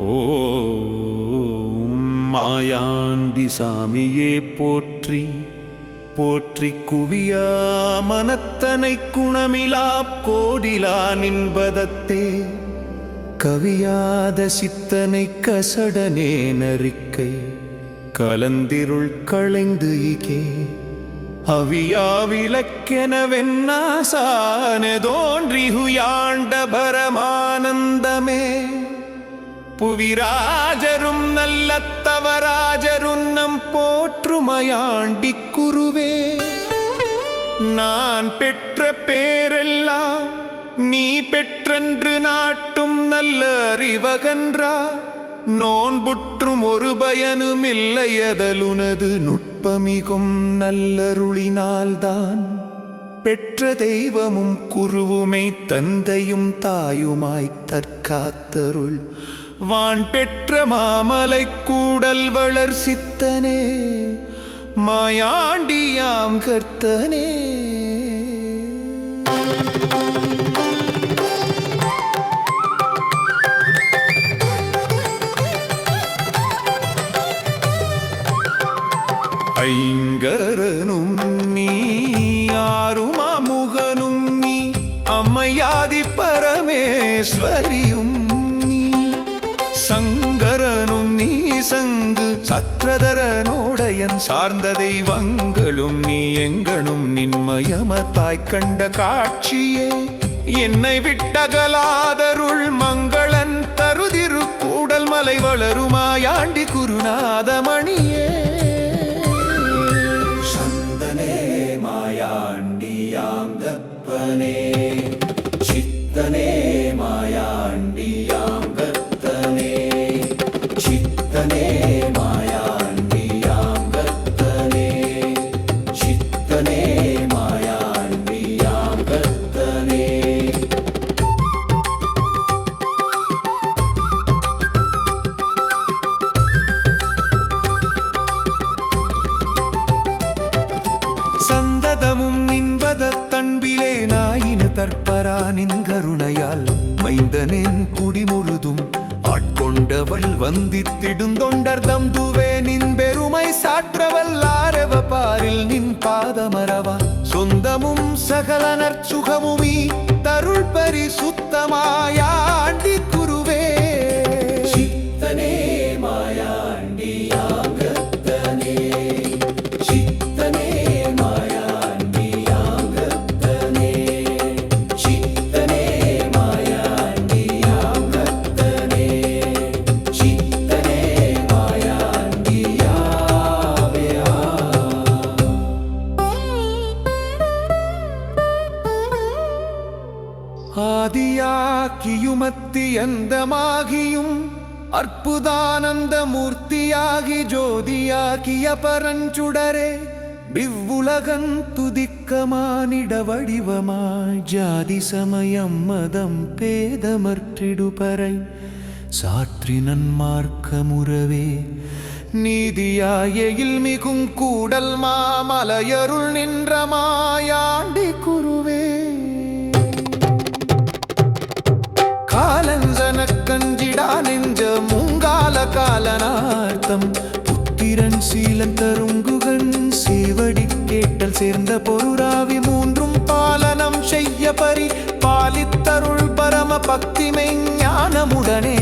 ஓம் மாயாண்டி சாமியே போற்றி போற்றி குவியா மனத்தனை குணமிலா கோடிலா நின்பதத்தே கவியாத சித்தனை கசடனே நரிக்கை கலந்திருள் களைந்து இகே அவியா விளக்கெனவென்னாசானே தோன்றி ஹுயாண்ட பரமானந்தமே புவிராஜரும் நல்லத்தவராஜரும் நம் போற்றுமையாண்டி குருவே நான் பெற்ற பேரெல்லாம் நீ பெற்றென்று நாட்டும் நல்ல அறிவகன்றா நோன்புற்றும் ஒரு பயனும் இல்லையதலுனது நுட்பமிகும் நல்லருளினால்தான் பெற்ற தெய்வமும் குருவுமை தந்தையும் தாயுமாய் தற்காத்தருள் வான் பெற்ற மாமலை கூடல் வளர் சித்தனே மாயாண்டியாம் கர்த்தனே ஐங்கரனும் நீ ஆறுமாமுகனும் நீ அம்மையாதி பரமேஸ்வரியும் நீ சங்கரனும் நீ சங்கு சத்ரதரனோடையன் சார்ந்த தெய்வங்களும் நீ எங்கனும் நின்மயமத்தாய் கண்ட காட்சியே என்னை விட்டகலாதருள் மங்களன் தருதிரு கூடல் மலை வளருமாயாண்டி குருநாதமணியே சித்தனே மாயாண்டியாம் கர்த்தனே சித்தனே மாயாண்டியாம் கர்த்தனே சித்தனே மாயாண்டியாம் கர்த்தனே சந்ததமும் நின்பத தன்பிலே நாயின தற்பரா நின்கருணையால் மைந்தனேன் குடிமுழுதும் ஆட்கொண்டவள் வந்தித்திடுந்தொண்டர் தம்புவே நின் பெருமை சாற்றவல் ஆரவ பாரில் நின் பாதமரவா சொந்தமும் சகலனர் சுகமுமீ தருள் பரிசுத்தமாயாண்டி குருவே சித்தனே மாயாண்டியாம் கர்த்தனே சித்தனே ஆதியாகியுமத்தி அந்தமாகியும் அற்புதானந்த மூர்த்தியாகி ஜோதியாகிய பரஞ்சுடரே விவ்வுலகன் துதிக்கமானிட வடிவமாய் ஜாதி சமயம் மதம் பேதமற்றிடுபறை சாற்றி நன்மார்க்கமுறவே நீதியாயில் மிகும் கூடல் மாமலையருள் நின்ற மாயாண்டி குருவே காலஞ்சனக்கஞ்சிடா நெஞ்ச முங்கால காலனார்த்தம் புத்திரன் சீலன் தருங்குகன் சேவடி கேட்டல் சேர்ந்த பொருராவி மூன்றும் பாலனம் செய்ய பரி பாலித்தருள் பரம பக்திமை ஞானமுடனே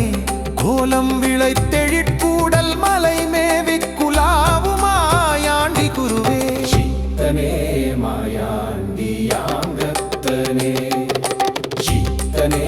கோலம் விளைத்தெழிற்கூடல் மலை மேவி குலாவுமாயாண்டி குருவே சித்தனே மாயாண்டியாம் கர்த்தனே சித்தனே